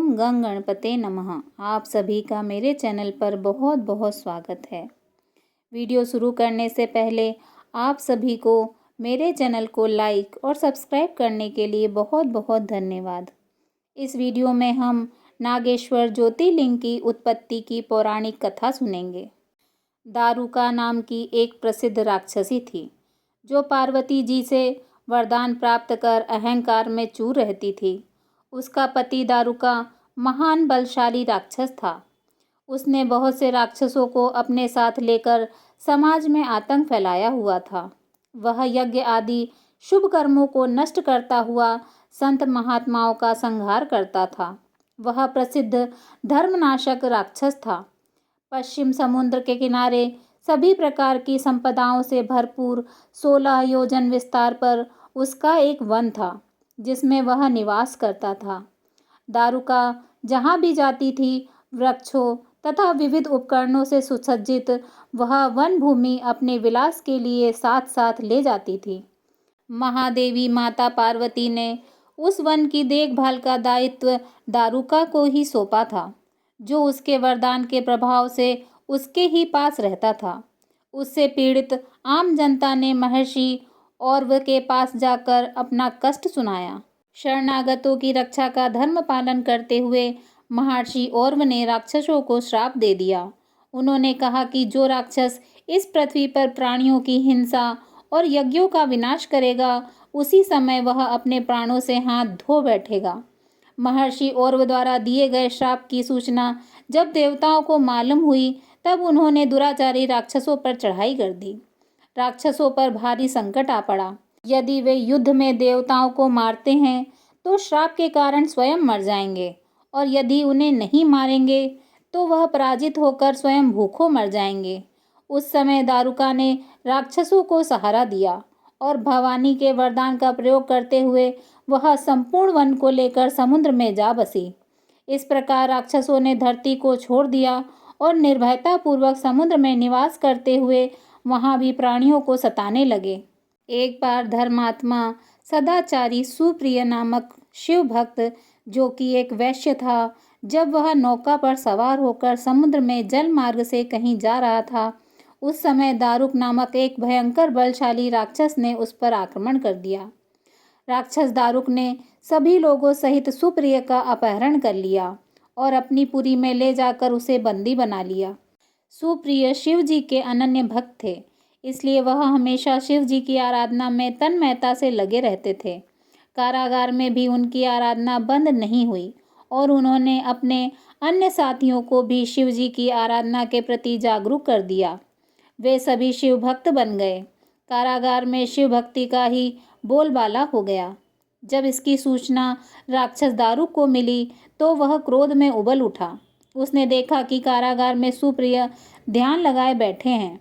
ओम गं गणपते नमः। आप सभी का मेरे चैनल पर बहुत बहुत स्वागत है। वीडियो शुरू करने से पहले आप सभी को मेरे चैनल को लाइक और सब्सक्राइब करने के लिए बहुत बहुत धन्यवाद। इस वीडियो में हम नागेश्वर ज्योतिर्लिंग की उत्पत्ति की पौराणिक कथा सुनेंगे। दारुका नाम की एक प्रसिद्ध राक्षसी थी जो पार्वती जी से वरदान प्राप्त कर अहंकार में चूर रहती थी। उसका पति दारुका महान बलशाली राक्षस था। उसने बहुत से राक्षसों को अपने साथ लेकर समाज में आतंक फैलाया हुआ था। वह यज्ञ आदि शुभ कर्मों को नष्ट करता हुआ संत महात्माओं का संहार करता था। वह प्रसिद्ध धर्मनाशक राक्षस था। पश्चिम समुद्र के किनारे सभी प्रकार की संपदाओं से भरपूर 16 योजन विस्तार पर उसका एक वन था जिसमें वह निवास करता था। दारुका जहाँ भी जाती थी वृक्षों तथा विविध उपकरणों से सुसज्जित वह वन भूमि अपने विलास के लिए साथ साथ ले जाती थी। महादेवी माता पार्वती ने उस वन की देखभाल का दायित्व दारुका को ही सौंपा था, जो उसके वरदान के प्रभाव से उसके ही पास रहता था। उससे पीड़ित आम जनता ने महर्षि औरव के पास जाकर अपना कष्ट सुनाया। शरणागतों की रक्षा का धर्म पालन करते हुए महर्षि औरव ने राक्षसों को श्राप दे दिया। उन्होंने कहा कि जो राक्षस इस पृथ्वी पर प्राणियों की हिंसा और यज्ञों का विनाश करेगा उसी समय वह अपने प्राणों से हाथ धो बैठेगा। महर्षि औरव द्वारा दिए गए श्राप की सूचना जब देवताओं को मालूम हुई तब उन्होंने दुराचारी राक्षसों पर चढ़ाई कर दी। राक्षसों पर भारी संकट आ पड़ा। यदि वे युद्ध में देवताओं को मारते हैं तो श्राप के कारण स्वयं मर जाएंगे, और यदि उन्हें नहीं मारेंगे तो वह पराजित होकर स्वयं भूखों मर जाएंगे। उस समय दारुका ने राक्षसों को सहारा दिया और भवानी के वरदान का प्रयोग करते हुए वह संपूर्ण वन को लेकर समुद्र में जा बसी। इस प्रकार राक्षसों ने धरती को छोड़ दिया और निर्भयता पूर्वक समुद्र में निवास करते हुए वहां भी प्राणियों को सताने लगे। एक बार धर्मात्मा सदाचारी सुप्रिय नामक शिव भक्त, जो कि एक वैश्य था, जब वह नौका पर सवार होकर समुद्र में जल मार्ग से कहीं जा रहा था, उस समय दारुक नामक एक भयंकर बलशाली राक्षस ने उस पर आक्रमण कर दिया। राक्षस दारुक ने सभी लोगों सहित सुप्रिय का अपहरण कर लिया और अपनी पुरी में ले जाकर उसे बंदी बना लिया। सुप्रिय शिव जी के अनन्य भक्त थे, इसलिए वह हमेशा शिव जी की आराधना में तन्मयता से लगे रहते थे। कारागार में भी उनकी आराधना बंद नहीं हुई और उन्होंने अपने अन्य साथियों को भी शिव जी की आराधना के प्रति जागरूक कर दिया। वे सभी शिव भक्त बन गए। कारागार में शिव भक्ति का ही बोलबाला हो गया। जब इसकी सूचना राक्षस दारुक को मिली तो वह क्रोध में उबल उठा। उसने देखा कि कारागार में सुप्रिय ध्यान लगाए बैठे हैं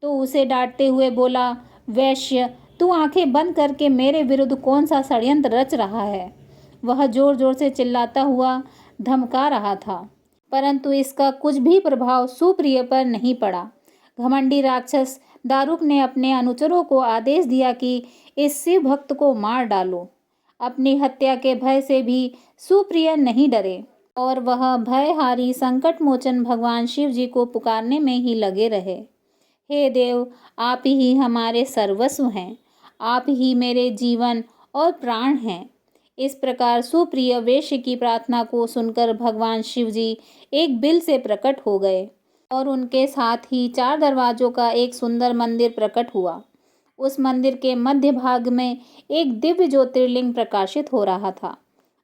तो उसे डांटते हुए बोला, वैश्य, तू आंखें बंद करके मेरे विरुद्ध कौन सा षड्यंत्र रच रहा है। वह जोर जोर से चिल्लाता हुआ धमका रहा था, परंतु इसका कुछ भी प्रभाव सुप्रिय पर नहीं पड़ा। घमंडी राक्षस दारुक ने अपने अनुचरों को आदेश दिया कि इस शिव भक्त को मार डालो। अपनी हत्या के भय से भी सुप्रिय नहीं डरे और वह भयहारी संकट मोचन भगवान शिव जी को पुकारने में ही लगे रहे। हे देव, आप ही हमारे सर्वस्व हैं, आप ही मेरे जीवन और प्राण हैं। इस प्रकार सुप्रिय वेश्य की प्रार्थना को सुनकर भगवान शिव जी एक बिल से प्रकट हो गए और उनके साथ ही 4 दरवाजों का एक सुंदर मंदिर प्रकट हुआ। उस मंदिर के मध्य भाग में एक दिव्य ज्योतिर्लिंग प्रकाशित हो रहा था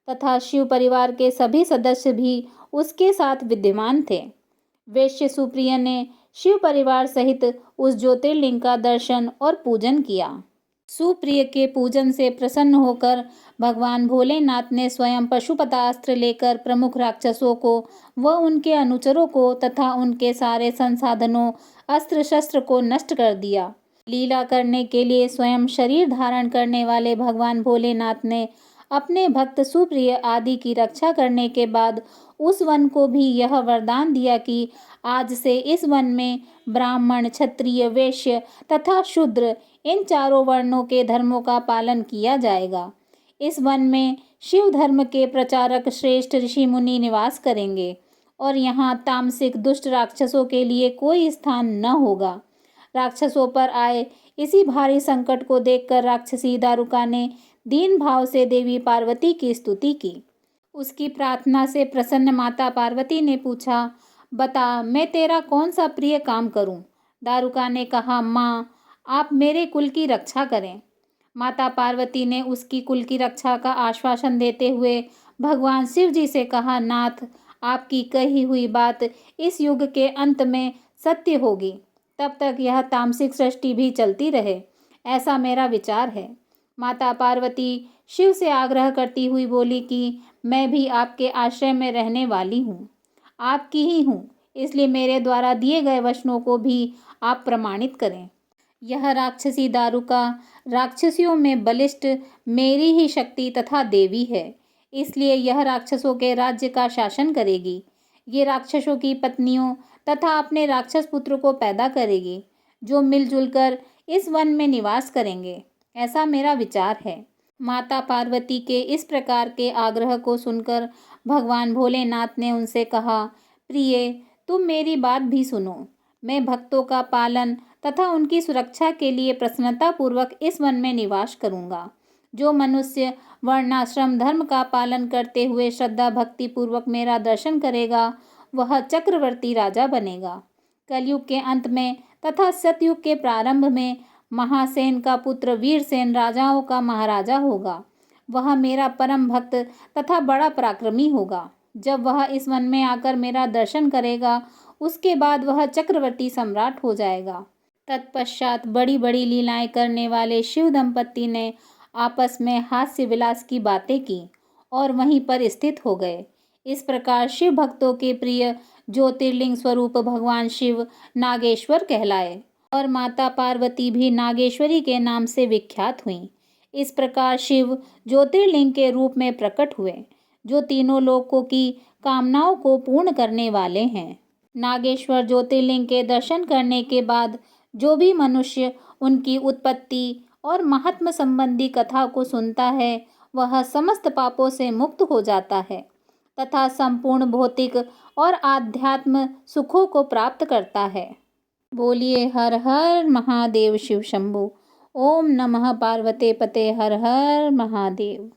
तथा शिव परिवार के सभी सदस्य भी उसके साथ विद्यमान थे। वेश्य सुप्रिय ने शिव परिवार सहित उस ज्योतिर्लिंग का दर्शन और पूजन किया। सुप्रिय के पूजन से प्रसन्न होकर भगवान भोलेनाथ ने स्वयं पशुपतास्त्र लेकर प्रमुख राक्षसों को व उनके अनुचरों को तथा उनके सारे संसाधनों अस्त्र शस्त्र को नष्ट कर दिया। लीला करने के लिए स्वयं शरीर धारण करने वाले भगवान भोलेनाथ ने अपने भक्त सुप्रिय आदि की रक्षा करने के बाद उस वन को भी यह वरदान दिया कि आज से इस वन में ब्राह्मण, क्षत्रिय, वैश्य तथा शूद्र इन चारों वर्णों के धर्मों का पालन किया जाएगा। इस वन में शिव धर्म के प्रचारक श्रेष्ठ ऋषि मुनि निवास करेंगे और यहाँ तामसिक दुष्ट राक्षसों के लिए कोई स्थान न होगा। राक्षसों पर आए इसी भारी संकट को देखकर राक्षसी दारुका ने दीन भाव से देवी पार्वती की स्तुति की। उसकी प्रार्थना से प्रसन्न माता पार्वती ने पूछा, बता मैं तेरा कौन सा प्रिय काम करूं? दारुका ने कहा, माँ आप मेरे कुल की रक्षा करें। माता पार्वती ने उसकी कुल की रक्षा का आश्वासन देते हुए भगवान शिव जी से कहा, नाथ आपकी कही हुई बात इस युग के अंत में सत्य होगी, तब तक यह तामसिक सृष्टि भी चलती रहे, ऐसा मेरा विचार है। माता पार्वती शिव से आग्रह करती हुई बोली कि मैं भी आपके आश्रय में रहने वाली हूँ, आपकी ही हूँ, इसलिए मेरे द्वारा दिए गए वचनों को भी आप प्रमाणित करें। यह राक्षसी दारुका राक्षसियों में बलिष्ठ मेरी ही शक्ति तथा देवी है, इसलिए यह राक्षसों के राज्य का शासन करेगी। ये राक्षसों की पत्नियों तथा अपने राक्षस पुत्र को पैदा करेगी, जो मिलजुल कर इस वन में निवास करेंगे, ऐसा मेरा विचार है। माता पार्वती के इस प्रकार के आग्रह को सुनकर भगवान भोलेनाथ ने उनसे कहा, प्रिय तुम मेरी बात भी सुनो। मैं भक्तों का पालन तथा उनकी सुरक्षा के लिए प्रसन्नतापूर्वक इस वन में निवास करूंगा। जो मनुष्य वर्णाश्रम धर्म का पालन करते हुए श्रद्धा भक्ति पूर्वक मेरा दर्शन करेगा, वह चक्रवर्ती राजा बनेगा। कलयुग के अंत में तथा सतयुग के प्रारंभ में महासेन का पुत्र वीरसेन राजाओं का महाराजा होगा। वह मेरा परम भक्त तथा बड़ा पराक्रमी होगा। जब वह इस वन में आकर मेरा दर्शन करेगा, उसके बाद वह चक्रवर्ती सम्राट हो जाएगा। तत्पश्चात बड़ी बड़ी लीलाएं करने वाले शिव दंपत्ति ने आपस में हास्य विलास की बातें की और वहीं पर स्थित हो गए। इस प्रकार शिव भक्तों के प्रिय ज्योतिर्लिंग स्वरूप भगवान शिव नागेश्वर कहलाए और माता पार्वती भी नागेश्वरी के नाम से विख्यात हुई। इस प्रकार शिव ज्योतिर्लिंग के रूप में प्रकट हुए, जो तीनों लोकों की कामनाओं को पूर्ण करने वाले हैं। नागेश्वर ज्योतिर्लिंग के दर्शन करने के बाद जो भी मनुष्य उनकी उत्पत्ति और महात्म संबंधी कथा को सुनता है, वह समस्त पापों से मुक्त हो जाता है तथा संपूर्ण भौतिक और आध्यात्म सुखों को प्राप्त करता है। बोलिए हर हर महादेव शिव शंभु। ओम नमः पार्वते पते हर हर महादेव।